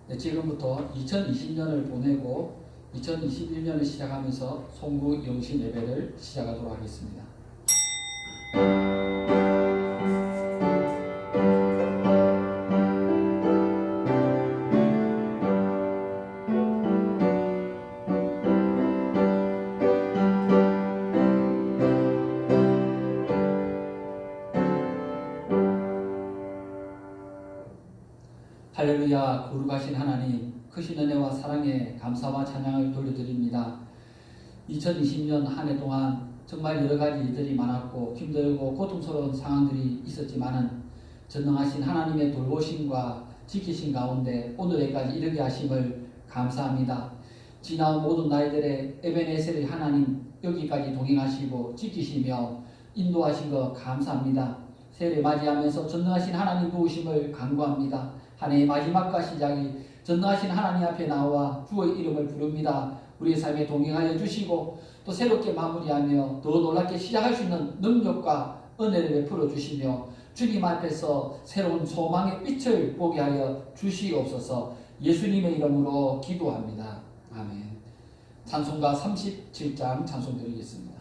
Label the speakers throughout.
Speaker 1: 네, 지금부터 2020년을 보내고 2021년을 시작하면서 송구 영신 예배를 시작하도록 하겠습니다. 할렐루야. 거룩하신 하나님, 크신 은혜와 사랑에 감사와 찬양을 돌려드립니다. 2020년 한 해 동안 정말 여러 가지 일들이 많았고 힘들고 고통스러운 상황들이 있었지만은 전능하신 하나님의 돌보심과 지키신 가운데 오늘에까지 이르게 하심을 감사합니다. 지나온 모든 날들의 에베네셀의 하나님 여기까지 동행하시고 지키시며 인도하신 것 감사합니다. 새해를 맞이하면서 전능하신 하나님 도우심을 간구합니다. 한 해의 마지막과 시작이 전능하신 하나님 앞에 나와 주의 이름을 부릅니다. 우리의 삶에 동행하여 주시고 또 새롭게 마무리하며 더 놀랍게 시작할 수 있는 능력과 은혜를 베풀어 주시며 주님 앞에서 새로운 소망의 빛을 보게 하여 주시옵소서. 예수님의 이름으로 기도합니다. 아멘. 찬송가 37장 찬송 드리겠습니다.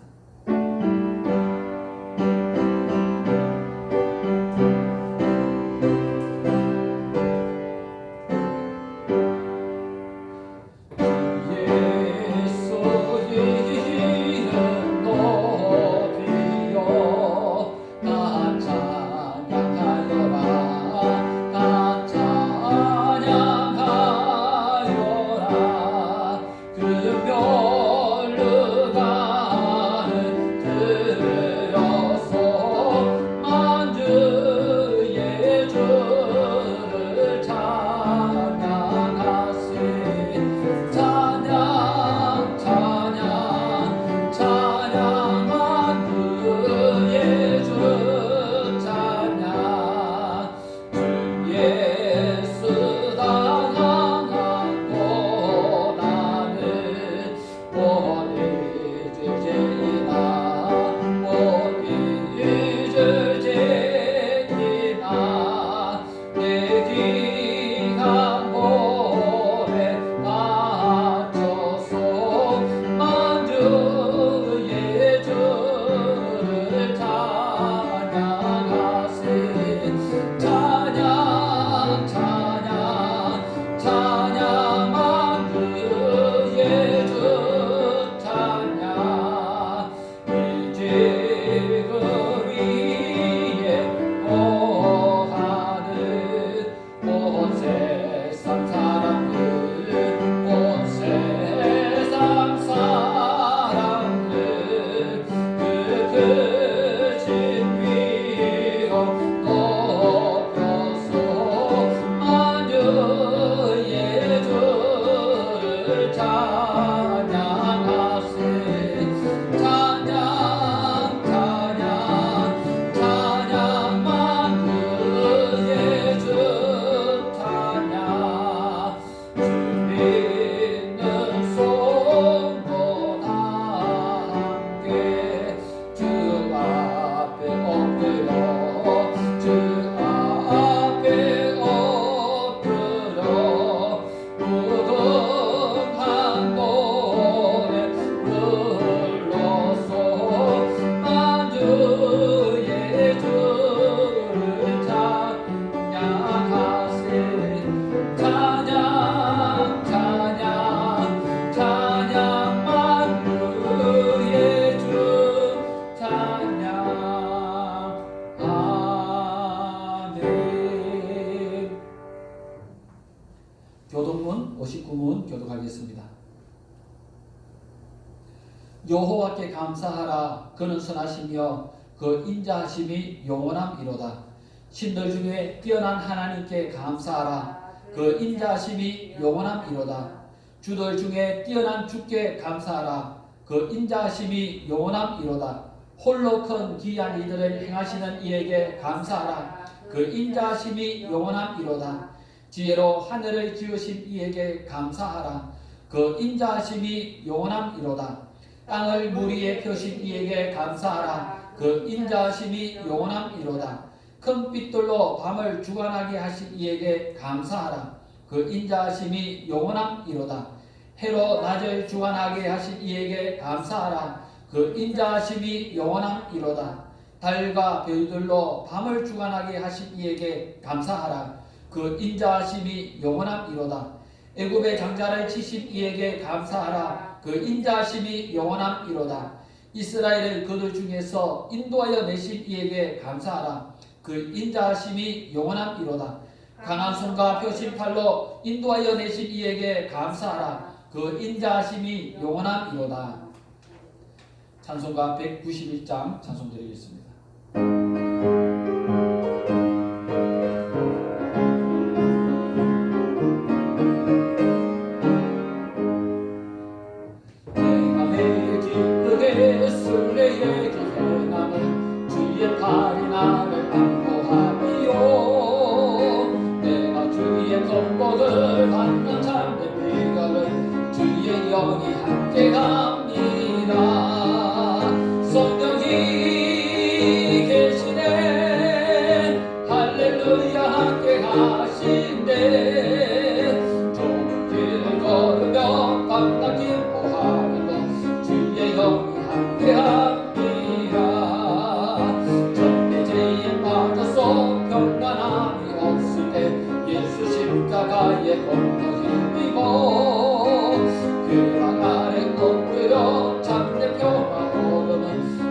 Speaker 1: 교독문 59문 교독하겠습니다. 여호와께 감사하라. 그는 선하시며 그 인자하심이 영원함이로다. 신들 중에 뛰어난 하나님께 감사하라. 그 인자하심이 영원함이로다. 주들 중에 뛰어난 주께 감사하라. 그 인자하심이 영원함이로다. 홀로 큰 기이한 이들을 행하시는 이에게 감사하라. 그 인자하심이 영원함이로다. 지혜로 하늘을 지으신 이에게 감사하라. 그 인자하심이 영원함이로다. 땅을 물 위에 펴신 이에게 감사하라. 그 인자하심이 영원함이로다. 큰 빛들로 밤을 주관하게 하신 이에게 감사하라. 그 인자하심이 영원함이로다. 해로 낮을 주관하게 하신 이에게 감사하라. 그 인자하심이 영원함이로다. 달과 별들로 밤을 주관하게 하신 이에게 감사하라. 그 인자하심이 영원함이로다. 애굽의 장자를 치신 이에게 감사하라. 그 인자하심이 영원함이로다. 이스라엘을 그들 중에서 인도하여 내신 이에게 감사하라. 그 인자하심이 영원함이로다. 강한 손과 펴신 팔로 인도하여 내신 이에게 감사하라. 그 인자하심이 영원함이로다. 찬송가 191장 찬송 드리겠습니다. 내가 매일 기쁘게 순례의 길 행하는 주의 팔이 나를 안보하리요. 내가 주의 건복을 받는 참된 비결을 주의 영이 함께 갑니다. 성령이 계시네. 할렐루야 함께 하신대. 좁은 길을 걸으며 밤낮 기뻐하는 것 주의 영이 함께 합니다. 전대죄에 빠져서 평안함이 없을 때 예수 십자가에 걷는 힘이고 그랑 아래 엎드려 참된 평화 오르는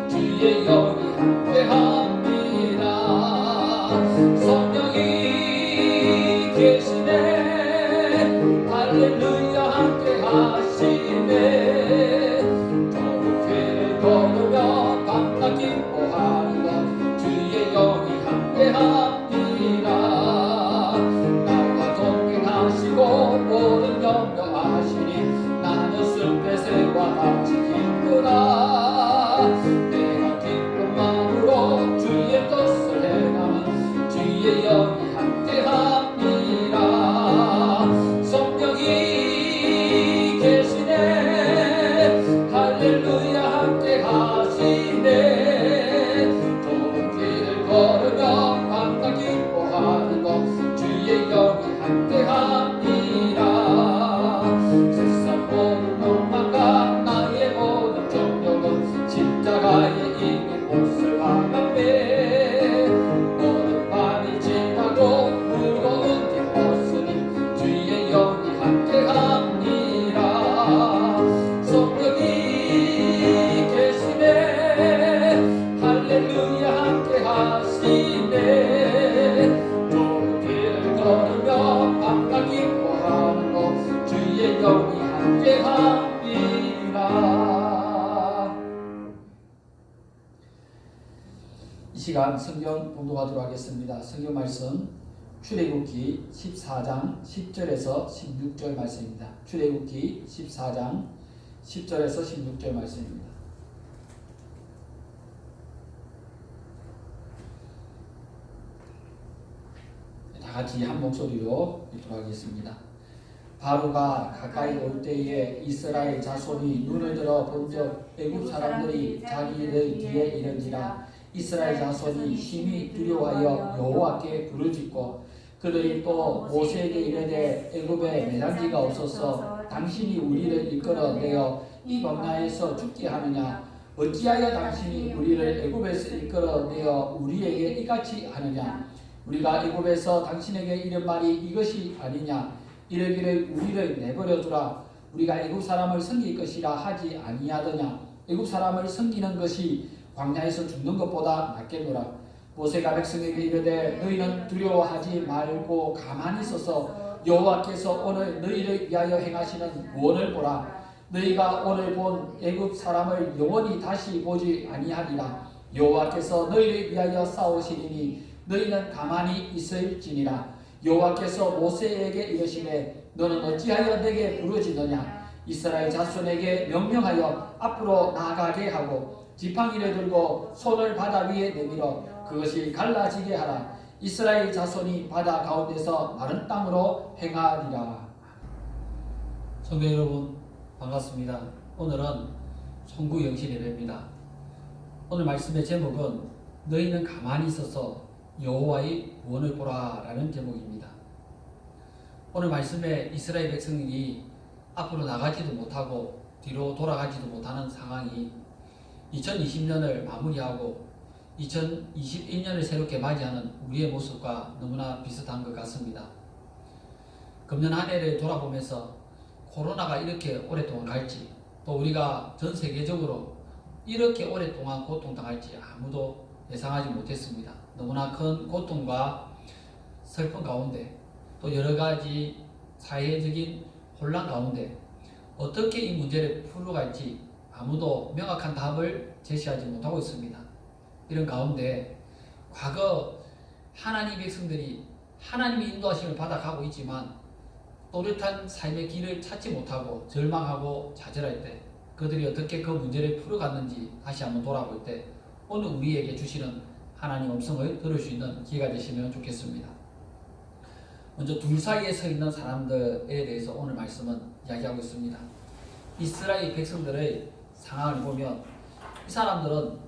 Speaker 1: 주의 영이 함께 합니다. 성령이 계시네. 할렐루야 함께 하시네. 좁은 길을 걸으며 밤낮 기뻐하는 것 주의 영이 함께 합니다. 나와 동행하시고 모든 염려하시니 나는 숲의 새와 같이 기쁘다. 내가 기쁜 마음으로 주의 뜻을 행하면 주의 영이 함께 합니다. 성령이 계시네. 할렐루야 함께 하시네. 좁은 길을 걸으며 밤낮 기뻐하는 것 주의 영이 함께 합니다. 세상 모든 욕망과 나의 모든 정욕은 십자가에 이미 못을 박았네. 모든 밤이 지나고 무거운 짐 벗으니 주의 영이 함께 합니다. 성령이 계시네. 할렐루야 함께 하시네. 좁은 길을 걸으며 밤낮 기뻐하는 것 주의 영이 함께 합니다. 이 시간 성경 봉독하도록 하겠습니다. 성경 말씀 출애굽기 14장 10절에서 16절 말씀입니다. 출애굽기 14장 10절에서 16절 말씀입니다. 다 같이 한 목소리로 읽도록 하겠습니다. 바로가 가까이 올 때에 이스라엘 자손이 눈을 들어 본즉 애굽 사람들이 자기들 뒤에 이른지라. 이스라엘 자손이 심히 두려워하여 여호와께 부르짖고 그들이 또 모세에게 이르되 애굽에 매장지가 없어서 당신이 우리를 이끌어내어 이 광야에서 죽게 하느냐. 어찌하여 당신이 우리를 애굽에서 이끌어내어 우리에게 이같이 하느냐. 우리가 애굽에서 당신에게 이른 말이 이것이 아니냐. 이르기를 우리를 내버려 두라. 우리가 애굽 사람을 섬길 것이라 하지 아니하더냐. 애굽 사람을 섬기는 것이 광야에서 죽는 것보다 낫겠노라. 모세가 백성에게 이르되 너희는 두려워하지 말고 가만히 있어서 여호와께서 오늘 너희를 위하여 행하시는 구원을 보라. 너희가 오늘 본 애굽 사람을 영원히 다시 보지 아니하리라. 여호와께서 너희를 위하여 싸우시리니 너희는 가만히 있을지니라. 여호와께서 모세에게 이르시되 너는 어찌하여 내게 부르짖느냐. 이스라엘 자손에게 명령하여 앞으로 나아가게 하고 지팡이를 들고 손을 바다 위에 내밀어 그것이 갈라지게 하라. 이스라엘 자손이 바다 가운데서 마른 땅으로 행하리라. 성도 여러분 반갑습니다. 오늘은 송구 영신 예배입니다. 오늘 말씀의 제목은 너희는 가만히 있어서 여호와의 구원을 보라 라는 제목입니다. 오늘 말씀에 이스라엘 백성이 앞으로 나가지도 못하고 뒤로 돌아가지도 못하는 상황이 2020년을 마무리하고 2021년을 새롭게 맞이하는 우리의 모습과 너무나 비슷한 것 같습니다. 금년 한 해를 돌아보면서 코로나가 이렇게 오랫동안 갈지, 또 우리가 전 세계적으로 이렇게 오랫동안 고통당할지 아무도 예상하지 못했습니다. 너무나 큰 고통과 슬픔 가운데, 또 여러 가지 사회적인 혼란 가운데 어떻게 이 문제를 풀어갈지 아무도 명확한 답을 제시하지 못하고 있습니다. 이런 가운데 과거 하나님의 백성들이 하나님의 인도하심을 받아가고 있지만 또렷한 삶의 길을 찾지 못하고 절망하고 좌절할 때 그들이 어떻게 그 문제를 풀어갔는지 다시 한번 돌아볼 때 오늘 우리에게 주시는 하나님 음성을 들을 수 있는 기회가 되시면 좋겠습니다. 먼저 둘 사이에 서 있는 사람들에 대해서 오늘 말씀은 이야기하고 있습니다. 이스라엘 백성들의 상황을 보면 이 사람들은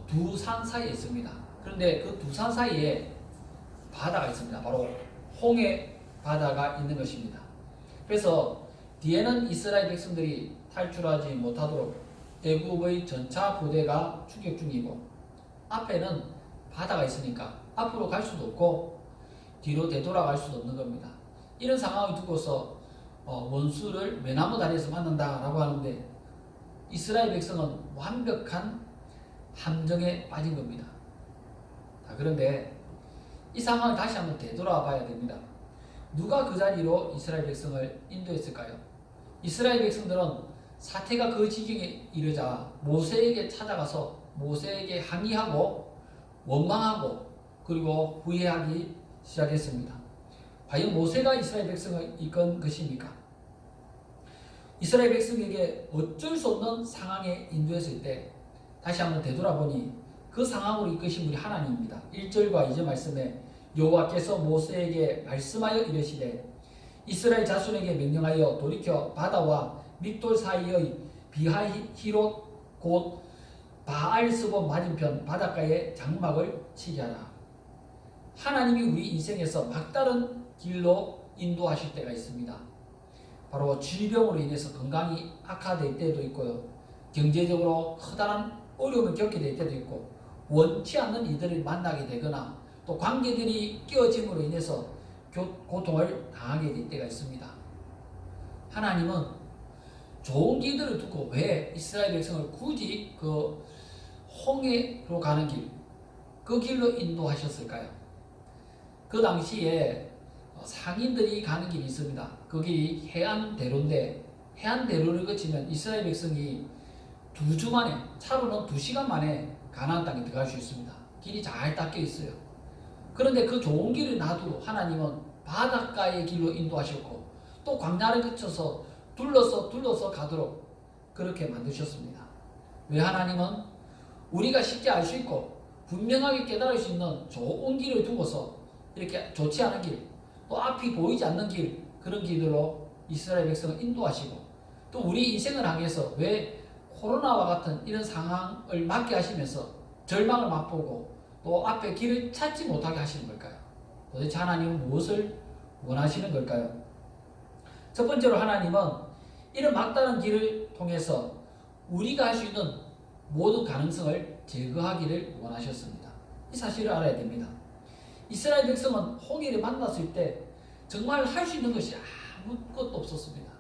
Speaker 1: 두 산 사이에 있습니다. 그런데 그 두 산 사이에 바다가 있습니다. 바로 홍해 바다가 있는 것입니다. 그래서 뒤에는 이스라엘 백성들이 탈출하지 못하도록 애굽의 전차 부대가 추격 중이고 앞에는 바다가 있으니까 앞으로 갈 수도 없고 뒤로 되돌아갈 수도 없는 겁니다. 이런 상황을 두고서 원수를 외나무 다리에서 만난다라고 하는데 이스라엘 백성은 완벽한 함정에 빠진 겁니다. 그런데 이 상황을 다시 한번 되돌아 봐야 됩니다. 누가 그 자리로 이스라엘 백성을 인도했을까요? 이스라엘 백성들은 사태가 그 지경에 이르자 모세에게 찾아가서 모세에게 항의하고 원망하고 그리고 후회하기 시작했습니다. 과연 모세가 이스라엘 백성을 이끈 것입니까? 이스라엘 백성에게 어쩔 수 없는 상황에 인도했을 때 다시 한번 되돌아보니 그 상황으로 이끄신 분이 하나님입니다. 1절과 2절 말씀에 여호와께서 모세에게 말씀하여 이르시되 이스라엘 자손에게 명령하여 돌이켜 바다와 믹돌 사이의 비하히롯 곧 바알스본 맞은편 바닷가에 장막을 치게 하라. 하나님이 우리 인생에서 막다른 길로 인도하실 때가 있습니다. 바로 질병으로 인해서 건강이 악화될 때도 있고요. 경제적으로 커다란 어려움을 겪게 될 때도 있고 원치 않는 이들을 만나게 되거나 또 관계들이 깨어짐으로 인해서 고통을 당하게 될 때가 있습니다. 하나님은 좋은 길들을 두고 왜 이스라엘 백성을 굳이 그 홍해로 가는 길, 그 길로 인도하셨을까요? 그 당시에 상인들이 가는 길이 있습니다. 그 길이 해안대로인데 해안대로를 거치면 이스라엘 백성이 2주 만에, 차로는 2시간 만에 가나안 땅에 들어갈 수 있습니다. 길이 잘 닦여 있어요. 그런데 그 좋은 길을 놔두고 하나님은 바닷가의 길로 인도하셨고 또 광야를 거쳐서 둘러서 가도록 그렇게 만드셨습니다. 왜 하나님은 우리가 쉽게 알 수 있고 분명하게 깨달을 수 있는 좋은 길을 두고서 이렇게 좋지 않은 길, 또 앞이 보이지 않는 길, 그런 길들로 이스라엘 백성을 인도하시고 또 우리 인생을 향해서 왜 코로나와 같은 이런 상황을 맞게 하시면서 절망을 맛보고 또 앞에 길을 찾지 못하게 하시는 걸까요? 도대체 하나님은 무엇을 원하시는 걸까요? 첫 번째로 하나님은 이런 막다른 길을 통해서 우리가 할 수 있는 모든 가능성을 제거하기를 원하셨습니다. 이 사실을 알아야 됩니다. 이스라엘 백성은 홍해를 만났을 때 정말 할 수 있는 것이 아무것도 없었습니다.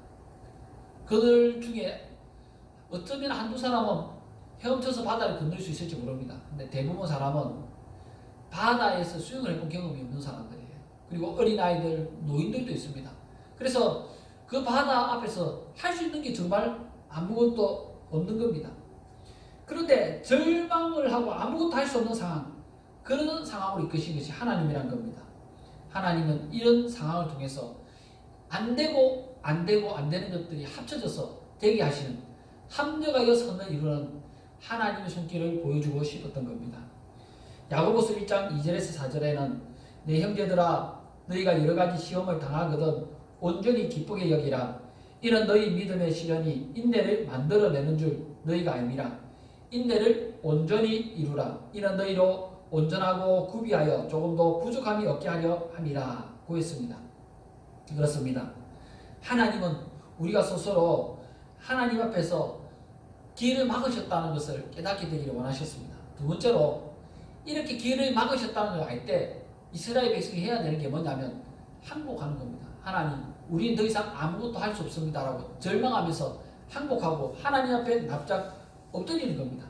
Speaker 1: 그들 중에 어쩌면 한두 사람은 헤엄쳐서 바다를 건널 수 있을지 모릅니다. 근데 대부분 사람은 바다에서 수영을 해본 경험이 없는 사람들이에요. 그리고 어린아이들, 노인들도 있습니다. 그래서 그 바다 앞에서 할 수 있는 게 정말 아무것도 없는 겁니다. 그런데 절망을 하고 아무것도 할 수 없는 상황, 그런 상황으로 이끄신 것이 하나님이란 겁니다. 하나님은 이런 상황을 통해서 안 되는 것들이 합쳐져서 되게 하시는, 합력하여 선을 이루는 하나님의 손길을 보여주고 싶었던 겁니다. 야고보서 1장 2절에서 4절에는 내 형제들아 너희가 여러가지 시험을 당하거든 온전히 기쁘게 여기라. 이는 너희 믿음의 시련이 인내를 만들어내는 줄 너희가 알미라. 인내를 온전히 이루라. 이는 너희로 온전하고 구비하여 조금도 부족함이 없게 하려 함이라. 고했습니다. 그렇습니다. 하나님은 우리가 스스로 하나님 앞에서 길을 막으셨다는 것을 깨닫게 되기를 원하셨습니다. 두 번째로 이렇게 길을 막으셨다는 걸 알 때 이스라엘 백성이 해야 되는 게 뭐냐면 항복하는 겁니다. 하나님, 우리는 더 이상 아무것도 할 수 없습니다 라고 절망하면서 항복하고 하나님 앞에 납작 엎드리는 겁니다.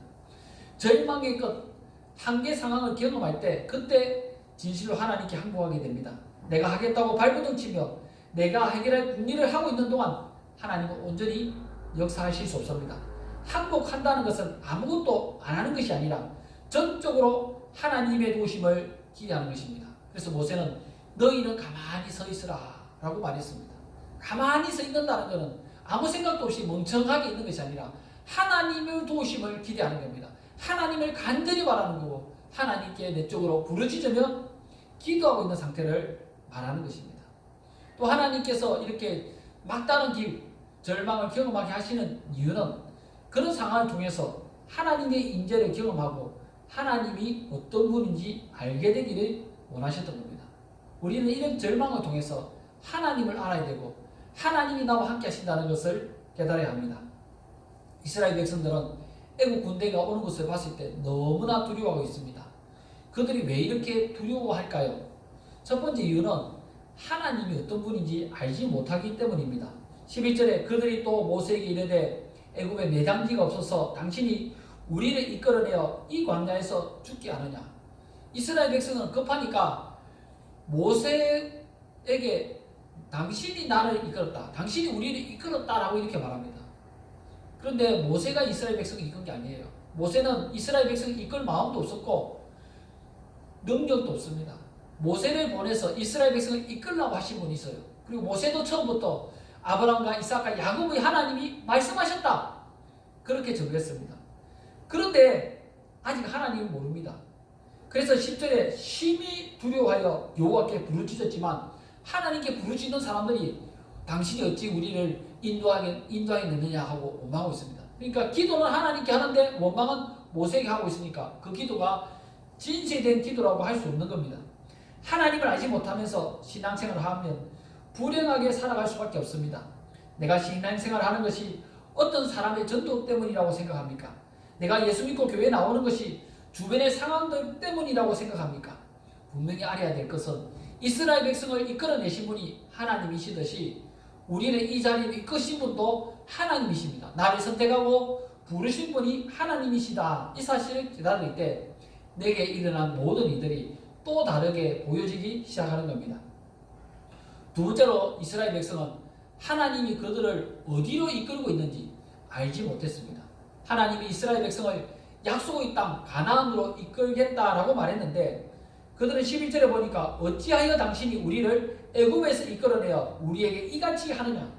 Speaker 1: 절망의 끝, 한계 상황을 경험할 때 그때 진실로 하나님께 항복하게 됩니다. 내가 하겠다고 발버둥치며 내가 해결할 국리를 하고 있는 동안 하나님은 온전히 역사하실 수 없습니다. 항복한다는 것은 아무것도 안 하는 것이 아니라 전적으로 하나님의 도우심을 기대하는 것입니다. 그래서 모세는 너희는 가만히 서 있으라 라고 말했습니다. 가만히 서 있는다는 것은 아무 생각도 없이 멍청하게 있는 것이 아니라 하나님의 도우심을 기대하는 겁니다. 하나님을 간절히 바라는 거고 하나님께 내적으로 부르짖으며 기도하고 있는 상태를 말하는 것입니다. 또 하나님께서 이렇게 막다른 길, 절망을 경험하게 하시는 이유는 그런 상황을 통해서 하나님의 인재를 경험하고 하나님이 어떤 분인지 알게 되기를 원하셨던 겁니다. 우리는 이런 절망을 통해서 하나님을 알아야 되고 하나님이 나와 함께 하신다는 것을 깨달아야 합니다. 이스라엘 백성들은 애국 군대가 오는 것을 봤을 때 너무나 두려워하고 있습니다. 그들이 왜 이렇게 두려워할까요? 첫 번째 이유는 하나님이 어떤 분인지 알지 못하기 때문입니다. 11절에 그들이 또 모세에게 이르되 애굽에 내장지가 없어서 당신이 우리를 이끌어내어 이 광야에서 죽게 하느냐. 이스라엘 백성은 급하니까 모세에게 당신이 나를 이끌었다, 당신이 우리를 이끌었다라고 이렇게 말합니다. 그런데 모세가 이스라엘 백성을 이끈 게 아니에요. 모세는 이스라엘 백성을 이끌 마음도 없었고 능력도 없습니다. 모세를 보내서 이스라엘 백성을 이끌라고 하신 분이 있어요. 그리고 모세도 처음부터 아브라함과 이삭과 야곱의 하나님이 말씀하셨다 그렇게 전했습니다. 그런데 아직 하나님은 모릅니다. 그래서 10절에 심히 두려워하여 여호와께 부르짖었지만 하나님께 부르짖는 사람들이 당신이 어찌 우리를 인도하겠느냐 하고 원망하고 있습니다. 그러니까 기도는 하나님께 하는데 원망은 모세에게 하고 있으니까 그 기도가 진실된 기도라고 할 수 없는 겁니다. 하나님을 알지 못하면서 신앙생활을 하면 불행하게 살아갈 수밖에 없습니다. 내가 신앙생활을 하는 것이 어떤 사람의 전도 때문이라고 생각합니까? 내가 예수 믿고 교회에 나오는 것이 주변의 상황들 때문이라고 생각합니까? 분명히 알아야 될 것은 이스라엘 백성을 이끌어내신 분이 하나님이시듯이 우리를 이 자리에 이끄신 분도 하나님이십니다. 나를 선택하고 부르신 분이 하나님이시다. 이 사실을 깨달을 때 내게 일어난 모든 이들이 또 다르게 보여지기 시작하는 겁니다. 두 번째로 이스라엘 백성은 하나님이 그들을 어디로 이끌고 있는지 알지 못했습니다. 하나님이 이스라엘 백성을 약속의 땅 가나안으로 이끌겠다라고 말했는데 그들은 11절에 보니까 어찌하여 당신이 우리를 애굽에서 이끌어내어 우리에게 이같이 하느냐.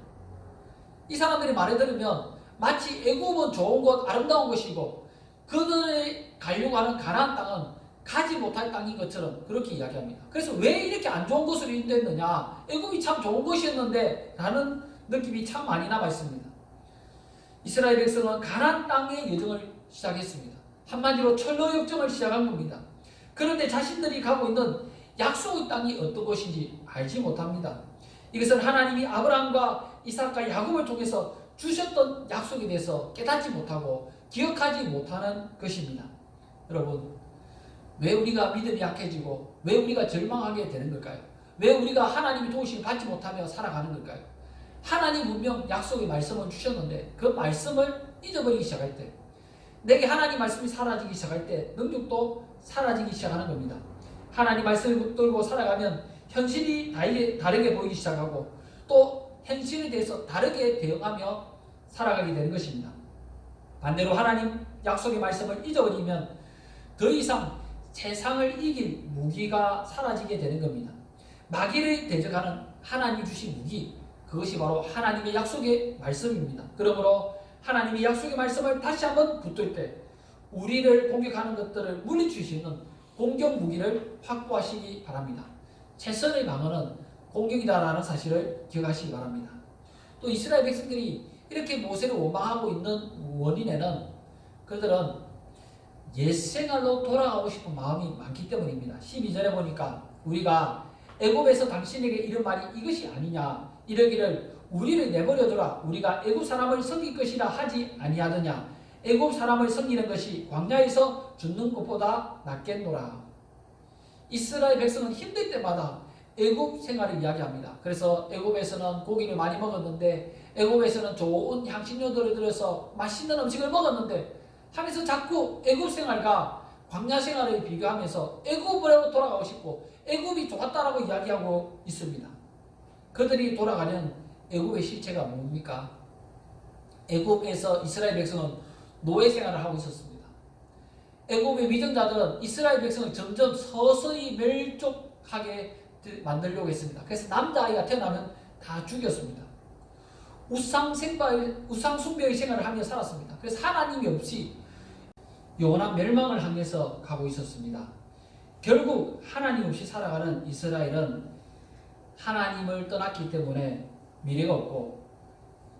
Speaker 1: 이 사람들이 말을 들으면 마치 애굽은 좋은 곳, 아름다운 곳이고 그들이 가려고 하는 가나안 땅은 가지 못할 땅인 것처럼 그렇게 이야기합니다. 그래서 왜 이렇게 안 좋은 곳으로 인도했느냐, 애굽이 참 좋은 곳이었는데 라는 느낌이 참 많이 남아있습니다. 이스라엘 백성은 가나안 땅의 여정을 시작했습니다. 한마디로 철로 역정을 시작한 겁니다. 그런데 자신들이 가고 있는 약속의 땅이 어떤 곳인지 알지 못합니다. 이것은 하나님이 아브라함과 이삭과 야곱을 통해서 주셨던 약속에 대해서 깨닫지 못하고 기억하지 못하는 것입니다. 여러분, 왜 우리가 믿음이 약해지고 왜 우리가 절망하게 되는 걸까요? 왜 우리가 하나님의 도우심을 받지 못하며 살아가는 걸까요? 하나님 분명 약속의 말씀을 주셨는데 그 말씀을 잊어버리기 시작할 때, 내게 하나님 말씀이 사라지기 시작할 때 능력도 사라지기 시작하는 겁니다. 하나님 말씀을 붙들고 살아가면 현실이 다르게 보이기 시작하고 또 현실에 대해서 다르게 대응하며 살아가게 되는 것입니다. 반대로 하나님 약속의 말씀을 잊어버리면 더 이상 세상을 이길 무기가 사라지게 되는 겁니다. 마귀를 대적하는 하나님이 주신 무기, 그것이 바로 하나님의 약속의 말씀입니다. 그러므로 하나님의 약속의 말씀을 다시 한번 붙들 때 우리를 공격하는 것들을 물리칠 수 있는 공격 무기를 확보하시기 바랍니다. 최선의 방어는 공격이다라는 사실을 기억하시기 바랍니다. 또 이스라엘 백성들이 이렇게 모세를 원망하고 있는 원인에는 그들은 옛생활로 돌아가고 싶은 마음이 많기 때문입니다. 12절에 보니까 우리가 애굽에서 당신에게 이런 말이 이것이 아니냐. 이러기를 우리를 내버려두라. 우리가 애굽 사람을 섬길 것이라 하지 아니하더냐. 애굽 사람을 섬기는 것이 광야에서 죽는 것보다 낫겠노라. 이스라엘 백성은 힘들 때마다 애굽 생활을 이야기합니다. 그래서 애굽에서는 고기를 많이 먹었는데, 애굽에서는 좋은 향신료들을 들여서 맛있는 음식을 먹었는데 하면서 자꾸 애굽 생활과 광야 생활을 비교하면서 애굽으로 돌아가고 싶고 애굽이 좋았다라고 이야기하고 있습니다. 그들이 돌아가는 애굽의 실체가 뭡니까? 애굽에서 이스라엘 백성은 노예 생활을 하고 있었습니다. 애굽의 위정자들은 이스라엘 백성을 점점 서서히 멸족하게 만들려고 했습니다. 그래서 남자아이가 태어나면 다 죽였습니다. 우상 숭배의 생활을 하며 살았습니다. 그래서 하나님이 없이 영원한 멸망을 향해서 가고 있었습니다. 결국 하나님 없이 살아가는 이스라엘은 하나님을 떠났기 때문에 미래가 없고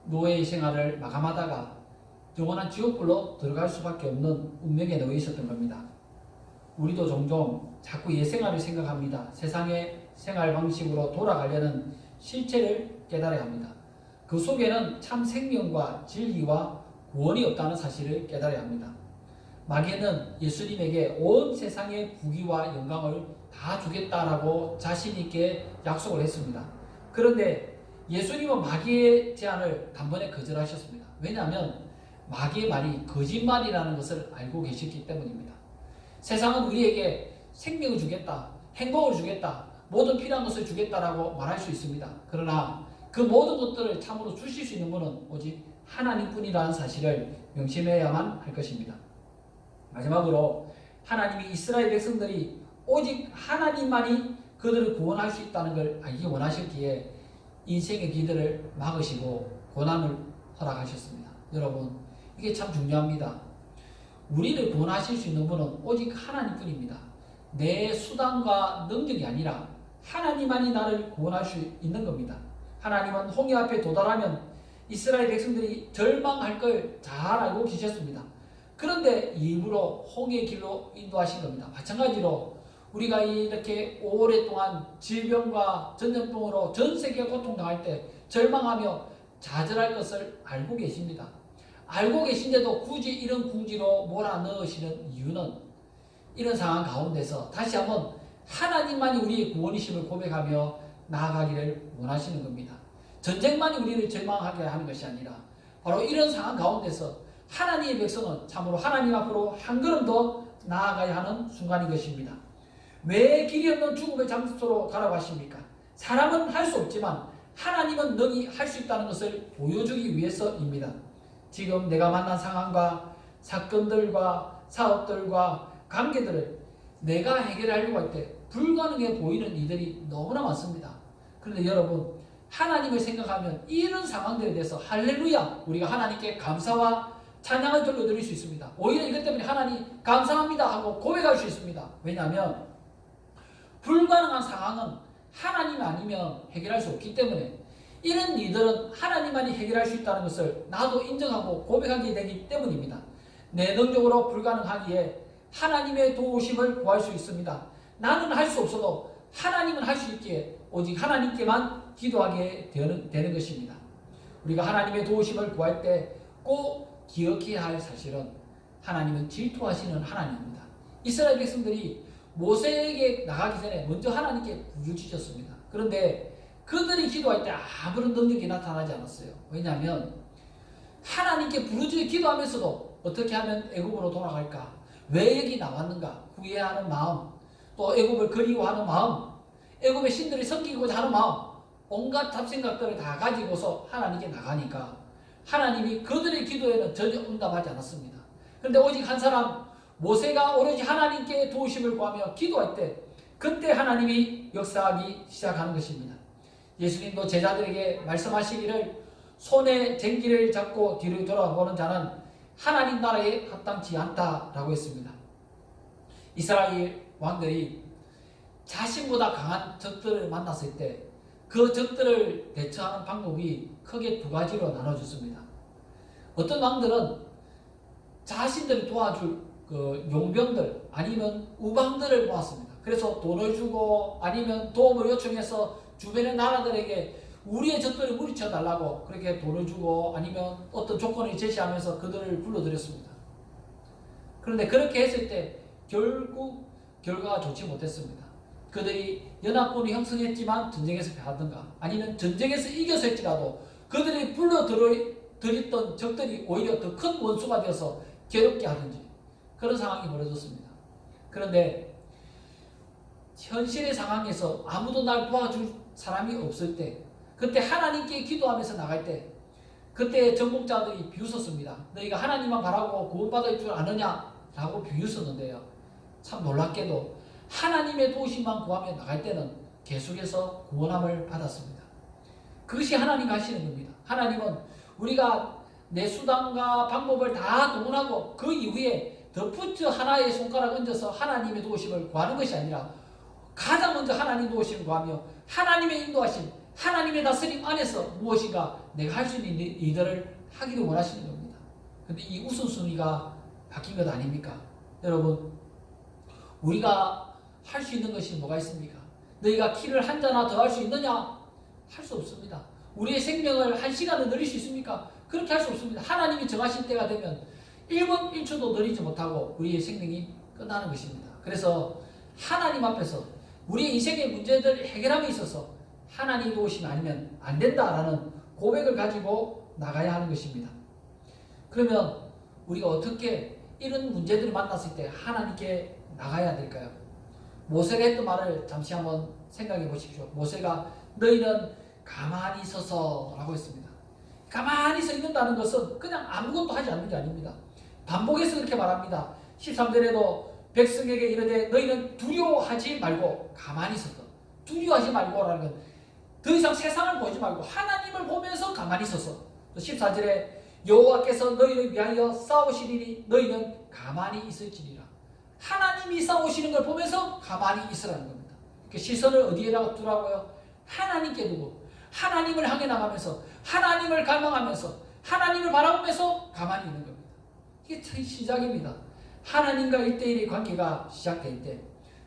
Speaker 1: 노예의 생활을 마감하다가 영원한 지옥불로 들어갈 수밖에 없는 운명에 놓여 있었던 겁니다. 우리도 종종 자꾸 옛생활을 생각합니다. 세상의 생활 방식으로 돌아가려는 실체를 깨달아야 합니다. 그 속에는 참 생명과 진리와 구원이 없다는 사실을 깨달아야 합니다. 마귀는 예수님에게 온 세상의 부귀와 영광을 다 주겠다라고 자신 있게 약속을 했습니다. 그런데 예수님은 마귀의 제안을 단번에 거절하셨습니다. 왜냐하면 마귀의 말이 거짓말이라는 것을 알고 계셨기 때문입니다. 세상은 우리에게 생명을 주겠다, 행복을 주겠다, 모든 필요한 것을 주겠다라고 말할 수 있습니다. 그러나 그 모든 것들을 참으로 주실 수 있는 분은 오직 하나님뿐이라는 사실을 명심해야만 할 것입니다. 마지막으로 하나님이 이스라엘 백성들이 오직 하나님만이 그들을 구원할 수 있다는 걸 알기 원하셨기에 인생의 길들을 막으시고 고난을 허락하셨습니다. 여러분, 이게 참 중요합니다. 우리를 구원하실 수 있는 분은 오직 하나님뿐입니다. 내 수단과 능력이 아니라 하나님만이 나를 구원할 수 있는 겁니다. 하나님은 홍해 앞에 도달하면 이스라엘 백성들이 절망할 걸 잘 알고 계셨습니다. 그런데 일부러 홍해의 길로 인도하신 겁니다. 마찬가지로 우리가 이렇게 오랫동안 질병과 전염병으로 전 세계가 고통당할 때 절망하며 좌절할 것을 알고 계십니다. 알고 계신데도 굳이 이런 궁지로 몰아넣으시는 이유는 이런 상황 가운데서 다시 한번 하나님만이 우리의 구원이심을 고백하며 나아가기를 원하시는 겁니다. 전쟁만이 우리를 절망하게 하는 것이 아니라 바로 이런 상황 가운데서 하나님의 백성은 참으로 하나님 앞으로 한 걸음 더 나아가야 하는 순간인 것입니다. 왜 길이 없는 죽음의 장소로 가라고 하십니까? 사람은 할 수 없지만 하나님은 능히 할 수 있다는 것을 보여주기 위해서입니다. 지금 내가 만난 상황과 사건들과 사업들과 관계들을 내가 해결하려고 할 때 불가능해 보이는 이들이 너무나 많습니다. 그런데 여러분, 하나님을 생각하면 이런 상황들에 대해서 할렐루야, 우리가 하나님께 감사와 찬양을 돌려드릴 수 있습니다. 오히려 이것 때문에 하나님 감사합니다 하고 고백할 수 있습니다. 왜냐하면 불가능한 상황은 하나님 아니면 해결할 수 없기 때문에 이런 일들은 하나님만이 해결할 수 있다는 것을 나도 인정하고 고백하게 되기 때문입니다. 내 능력으로 불가능하기에 하나님의 도우심을 구할 수 있습니다. 나는 할 수 없어도 하나님은 할 수 있기에 오직 하나님께만 기도하게 되는 것입니다. 우리가 하나님의 도우심을 구할 때 꼭 기억해야 할 사실은 하나님은 질투하시는 하나님입니다. 이스라엘 백성들이 모세에게 나가기 전에 먼저 하나님께 부르짖었습니다. 그런데 그들이 기도할 때 아무런 능력이 나타나지 않았어요. 왜냐하면 하나님께 부르짖어 기도하면서도 어떻게 하면 애굽으로 돌아갈까? 왜 여기 나왔는가? 후회하는 마음, 또 애굽을 그리워하는 마음, 애굽의 신들을 섬기고자 하는 마음, 온갖 잡생각들을 다 가지고서 하나님께 나가니까 하나님이 그들의 기도에는 전혀 응답하지 않았습니다. 그런데 오직 한 사람 모세가 오로지 하나님께 도우심을 구하며 기도할 때 그때 하나님이 역사하기 시작하는 것입니다. 예수님도 제자들에게 말씀하시기를 손에 쟁기를 잡고 뒤를 돌아보는 자는 하나님 나라에 합당치 않다라고 했습니다. 이스라엘 왕들이 자신보다 강한 적들을 만났을 때 그 적들을 대처하는 방법이 크게 두 가지로 나눠졌습니다. 어떤 왕들은 자신들을 도와줄 그 용병들 아니면 우방들을 모았습니다. 그래서 돈을 주고 아니면 도움을 요청해서 주변의 나라들에게 우리의 적들을 물리쳐 달라고 그렇게 돈을 주고 아니면 어떤 조건을 제시하면서 그들을 불러들였습니다. 그런데 그렇게 했을 때 결국 결과가 좋지 못했습니다. 그들이 연합군이 형성했지만 전쟁에서 패하든가 아니면 전쟁에서 이겨서 했지라도 그들이 불러들였던 적들이 오히려 더 큰 원수가 되어서 괴롭게 하든지 그런 상황이 벌어졌습니다. 그런데 현실의 상황에서 아무도 날 도와줄 사람이 없을 때 그때 하나님께 기도하면서 나갈 때 그때 정복자들이 비웃었습니다. 너희가 하나님만 바라고 구원받을 줄 아느냐? 라고 비웃었는데요. 참 놀랍게도 하나님의 도우심만 구하며 나갈 때는 계속해서 구원함을 받았습니다. 그것이 하나님 하시는 겁니다. 하나님은 우리가 내 수단과 방법을 다 동원하고 그 이후에 덧붙여 하나의 손가락 얹어서 하나님의 도우심을 구하는 것이 아니라 가장 먼저 하나님 도우심을 구하며 하나님의 인도하심, 하나님의 다스림 안에서 무엇인가 내가 할 수 있는 일들을 하기를 원하시는 겁니다. 그런데 이 우선순위가 바뀐 것 아닙니까? 여러분, 우리가 할 수 있는 것이 뭐가 있습니까? 너희가 키를 한 자나 더 할 수 있느냐? 할 수 없습니다. 우리의 생명을 한 시간을 늘릴 수 있습니까? 그렇게 할 수 없습니다. 하나님이 정하신 때가 되면 1분 1초도 늘리지 못하고 우리의 생명이 끝나는 것입니다. 그래서 하나님 앞에서 우리의 인생의 문제들을 해결함에 있어서 하나님이 도우시면 아니면 안 된다라는 고백을 가지고 나가야 하는 것입니다. 그러면 우리가 어떻게 이런 문제들을 만났을 때 하나님께 나가야 될까요? 모세가 했던 말을 잠시 한번 생각해 보십시오. 모세가 너희는 가만히 서서 라고 했습니다. 가만히 서 있는다는 것은 그냥 아무것도 하지 않는 게 아닙니다. 반복해서 그렇게 말합니다. 13절에도 백성에게 이르되 너희는 두려워하지 말고 가만히 서서 두려워하지 말고라는 건 더 이상 세상을 보지 말고 하나님을 보면서 가만히 서서 14절에 여호와께서 너희를 위하여 싸우시리니 너희는 가만히 있을지니라. 하나님이 싸우시는 걸 보면서 가만히 있으라는 겁니다. 시선을 어디에다가 두라고요? 하나님께 두고 하나님을 향해 나가면서 하나님을 갈망하면서 하나님을 바라보면서 가만히 있는 겁니다. 이게 첫 시작입니다. 하나님과 1대1의 관계가 시작될 때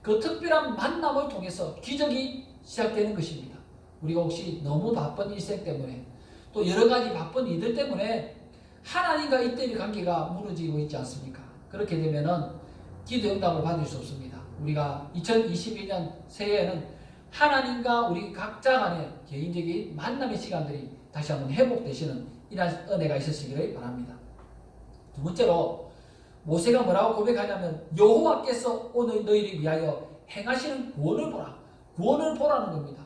Speaker 1: 그 특별한 만남을 통해서 기적이 시작되는 것입니다. 우리가 혹시 너무 바쁜 일생 때문에 또 여러 가지 바쁜 일들 때문에 하나님과 1대1의 관계가 무너지고 있지 않습니까? 그렇게 되면은 기도 응답을 받을 수 없습니다. 우리가 2021년 새해에는 하나님과 우리 각자 간의 개인적인 만남의 시간들이 다시 한번 회복되시는 이러한 은혜가 있으시기를 바랍니다. 두 번째로 모세가 뭐라고 고백하냐면 여호와께서 오늘 너희를 위하여 행하시는 구원을 보라. 구원을 보라는 겁니다.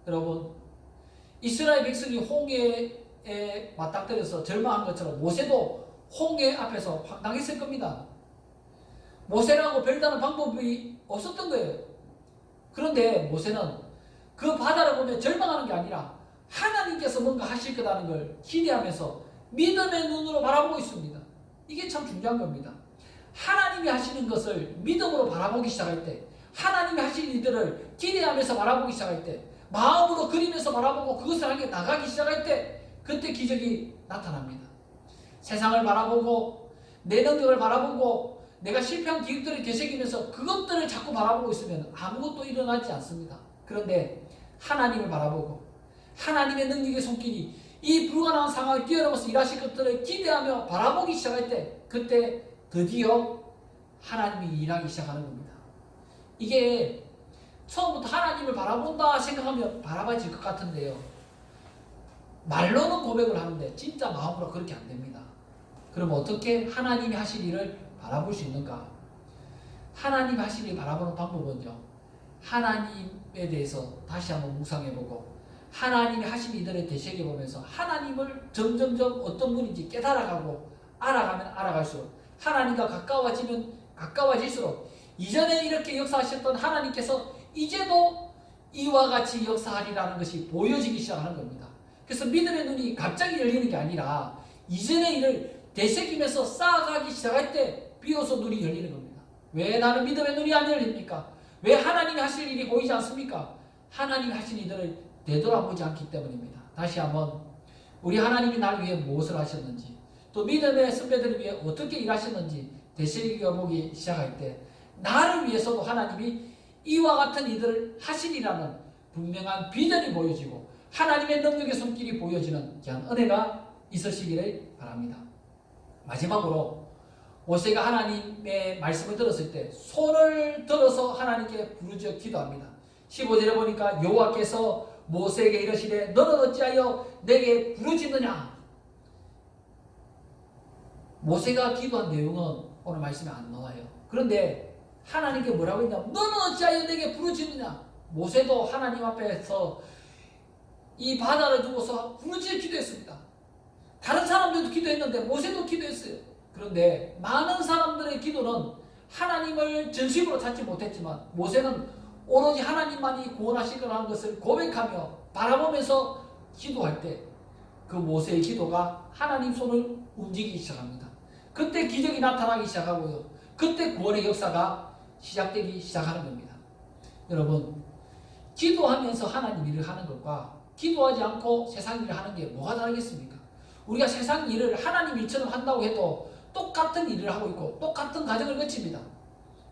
Speaker 1: 여러분, 이스라엘 백성이 홍해에 맞닥뜨려서 절망한 것처럼 모세도 홍해 앞에서 황당했을 겁니다. 모세라고 별다른 방법이 없었던 거예요. 그런데 모세는 그 바다를 보며 절망하는 게 아니라 하나님께서 뭔가 하실 거라는 걸 기대하면서 믿음의 눈으로 바라보고 있습니다. 이게 참 중요한 겁니다. 하나님이 하시는 것을 믿음으로 바라보기 시작할 때, 하나님이 하실 일들을 기대하면서 바라보기 시작할 때, 마음으로 그리면서 바라보고 그것을 향해 나가기 시작할 때 그때 기적이 나타납니다. 세상을 바라보고 내 능력을 바라보고 내가 실패한 기획들을 되새기면서 그것들을 자꾸 바라보고 있으면 아무것도 일어나지 않습니다. 그런데 하나님을 바라보고 하나님의 능력의 손길이 이 불가능한 상황을 뛰어넘어서 일하실 것들을 기대하며 바라보기 시작할 때 그때 드디어 하나님이 일하기 시작하는 겁니다. 이게 처음부터 하나님을 바라본다 생각하면 바라봐질 것 같은데요. 말로는 고백을 하는데 진짜 마음으로 그렇게 안 됩니다. 그럼 어떻게 하나님이 하실 일을 바라볼 수 있는가? 하나님이 하실 일을 바라보는 방법은요. 하나님에 대해서 다시 한번 묵상해보고 하나님이 하신 일들을 되새겨보면서 하나님을 점점점 어떤 분인지 깨달아가고 알아가면 알아갈수록 하나님과 가까워지면 가까워질수록 이전에 이렇게 역사하셨던 하나님께서 이제도 이와 같이 역사하리라는 것이 보여지기 시작하는 겁니다. 그래서 믿음의 눈이 갑자기 열리는 게 아니라 이전의 일을 되새기면서 쌓아가기 시작할 때 비로소 눈이 열리는 겁니다. 왜 나는 믿음의 눈이 안 열립니까? 왜 하나님이 하실 일이 보이지 않습니까? 하나님이 하신 일들을 되돌아보지 않기 때문입니다. 다시 한번 우리 하나님이 날 위해 무엇을 하셨는지 또 믿음의 선배들을 위해 어떻게 일하셨는지 되새겨보기 시작할 때 나를 위해서도 하나님이 이와 같은 일들을 하시리라는 분명한 비전이 보여지고 하나님의 능력의 손길이 보여지는 귀한 은혜가 있으시기를 바랍니다. 마지막으로 모세가 하나님의 말씀을 들었을 때 손을 들어서 하나님께 부르짖어 기도합니다. 15절에 보니까 여호와께서 모세에게 이르시되 너는 어찌하여 내게 부르짖느냐. 모세가 기도한 내용은 오늘 말씀에 안 나와요. 그런데 하나님께 뭐라고 했냐면 너는 어찌하여 내게 부르짖느냐. 모세도 하나님 앞에서 이 바다를 두고서 부르짖어 기도했습니다. 다른 사람들도 기도했는데 모세도 기도했어요. 그런데 많은 사람들의 기도는 하나님을 전심으로 찾지 못했지만 모세는 오로지 하나님만이 구원하실 거라는 것을 고백하며 바라보면서 기도할 때 그 모세의 기도가 하나님 손을 움직이기 시작합니다. 그때 기적이 나타나기 시작하고요. 그때 구원의 역사가 시작되기 시작하는 겁니다. 여러분, 기도하면서 하나님 일을 하는 것과 기도하지 않고 세상 일을 하는 게 뭐가 다르겠습니까? 우리가 세상 일을 하나님 일처럼 한다고 해도 똑같은 일을 하고 있고 똑같은 과정을 거칩니다.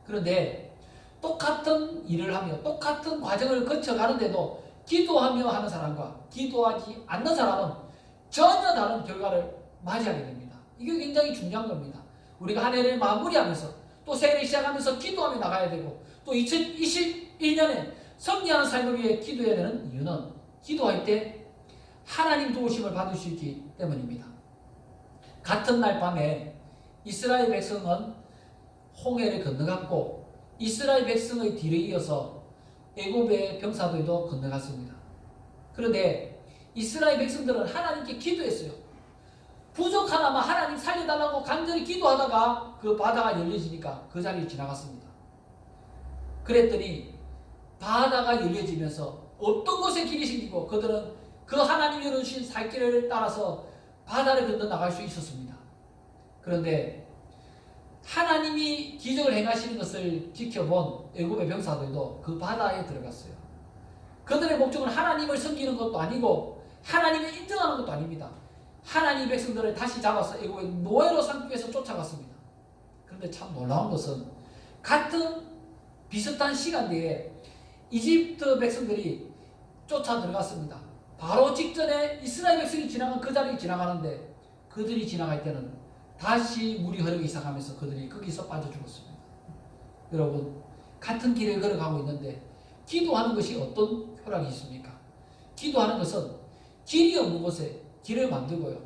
Speaker 1: 그런데 똑같은 일을 하며 똑같은 과정을 거쳐가는데도 기도하며 하는 사람과 기도하지 않는 사람은 전혀 다른 결과를 맞이하게 됩니다. 이게 굉장히 중요한 겁니다. 우리가 한 해를 마무리하면서 또 새해를 시작하면서 기도하며 나가야 되고 또 2021년에 승리하는 삶을 위해 기도해야 되는 이유는 기도할 때 하나님 도우심을 받을 수 있기 때문입니다. 같은 날 밤에 이스라엘 백성은 홍해를 건너갔고 이스라엘 백성의 뒤를 이어서 애굽의 병사들도 건너갔습니다. 그런데 이스라엘 백성들은 하나님께 기도했어요. 부족하나마 하나님 살려달라고 간절히 기도하다가 그 바다가 열려지니까 그 자리를 지나갔습니다. 그랬더니 바다가 열려지면서 어떤 곳에 길이 생기고 그들은 그 하나님이 열어주신 살길을 따라서 바다를 건너 나갈 수 있었습니다. 그런데 하나님이 기적을 행하시는 것을 지켜본 애굽의 병사들도 그 바다에 들어갔어요. 그들의 목적은 하나님을 섬기는 것도 아니고 하나님을 인정하는 것도 아닙니다. 하나님 백성들을 다시 잡아서 애굽의 노예로 삼기 위해서 쫓아갔습니다. 그런데 참 놀라운 것은 같은 비슷한 시간대에 이집트 백성들이 쫓아 들어갔습니다. 바로 직전에 이스라엘 백성이 지나간 그 자리를 지나가는데 그들이 지나갈 때는 다시 물이 흐르기 시작하면서 그들이 거기서 빠져 죽었습니다. 여러분, 같은 길을 걸어가고 있는데 기도하는 것이 어떤 효력이 있습니까? 기도하는 것은 길이 없는 곳에 길을 만들고요.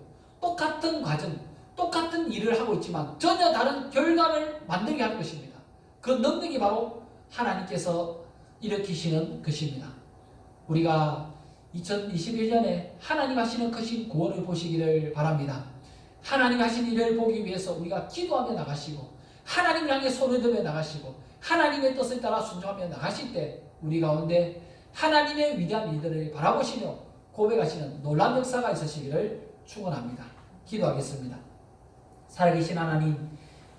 Speaker 1: 똑같은 과정, 똑같은 일을 하고 있지만 전혀 다른 결과를 만들게 하는 것입니다. 그 능력이 바로 하나님께서 일으키시는 것입니다. 우리가 2021년에 하나님 하시는 크신 구원을 보시기를 바랍니다. 하나님 하신 일을 보기 위해서 우리가 기도하며 나가시고 하나님을 향해 손을 들며 나가시고 하나님의 뜻을 따라 순종하며 나가실 때 우리 가운데 하나님의 위대한 일들을 바라보시며 고백하시는 놀라운 역사가 있으시기를 축원합니다. 기도하겠습니다. 살아계신 하나님,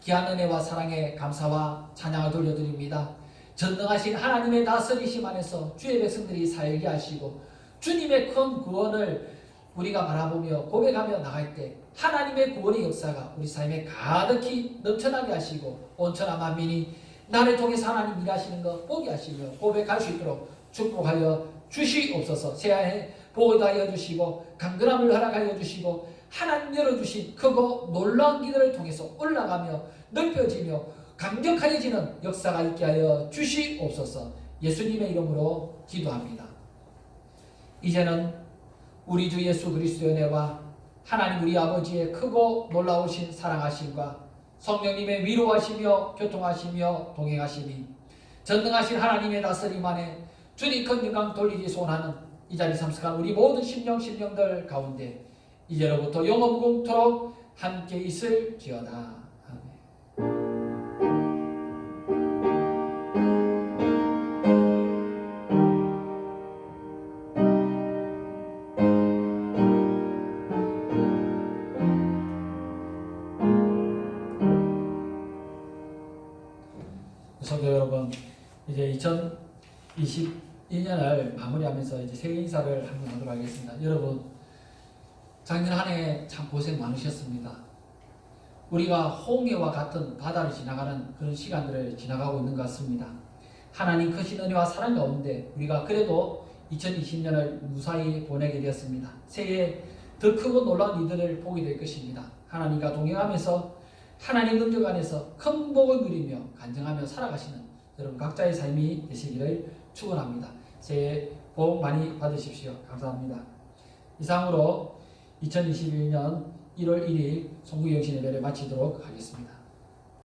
Speaker 1: 귀한 은혜와 사랑에 감사와 찬양을 돌려드립니다. 전능하신 하나님의 다스리심 안에서 주의 백성들이 살게 하시고 주님의 큰 구원을 우리가 바라보며 고백하며 나갈 때 하나님의 구원의 역사가 우리 삶에 가득히 넘쳐나게 하시고 온천한 만민이 나를 통해서 하나님 일하시는 것 보게 하시며 고백할 수 있도록 축복하여 주시옵소서. 새해에 복을 하여 주시고 강건함을 허락하여 주시고 하나님 열어주신 크고 놀라운 길을 통해서 올라가며 넓혀지며 강력하여지는 역사가 있게 하여 주시옵소서. 예수님의 이름으로 기도합니다. 이제는 우리 주 예수 그리스도의 은혜와 하나님 우리 아버지의 크고 놀라우신 사랑하심과 성령님의 위로하시며 교통하시며 동행하심이 전능하신 하나님의 다스림 안에 주님 큰 영광 돌리기 소원하는 이 자리 참석한 우리 모든 심령들 가운데 이제로부터 영원공토록 함께 있을지어다. 성도 여러분, 이제 2021년을 마무리하면서 이제 새해 인사를 한번 하도록 하겠습니다. 여러분, 작년 한 해 참 고생 많으셨습니다. 우리가 홍해와 같은 바다를 지나가는 그런 시간들을 지나가고 있는 것 같습니다. 하나님 크신 은혜와 사랑 가운데 우리가 그래도 2020년을 무사히 보내게 되었습니다. 새해에 더 크고 놀라운 일들을 보게 될 것입니다. 하나님과 동행하면서 하나님 능력 안에서 큰 복을 누리며 간증하며 살아가시는 여러분 각자의 삶이 되시기를 축원합니다. 새해 복 많이 받으십시오. 감사합니다. 이상으로 2021년 1월 1일 송구영신 예배를 마치도록 하겠습니다.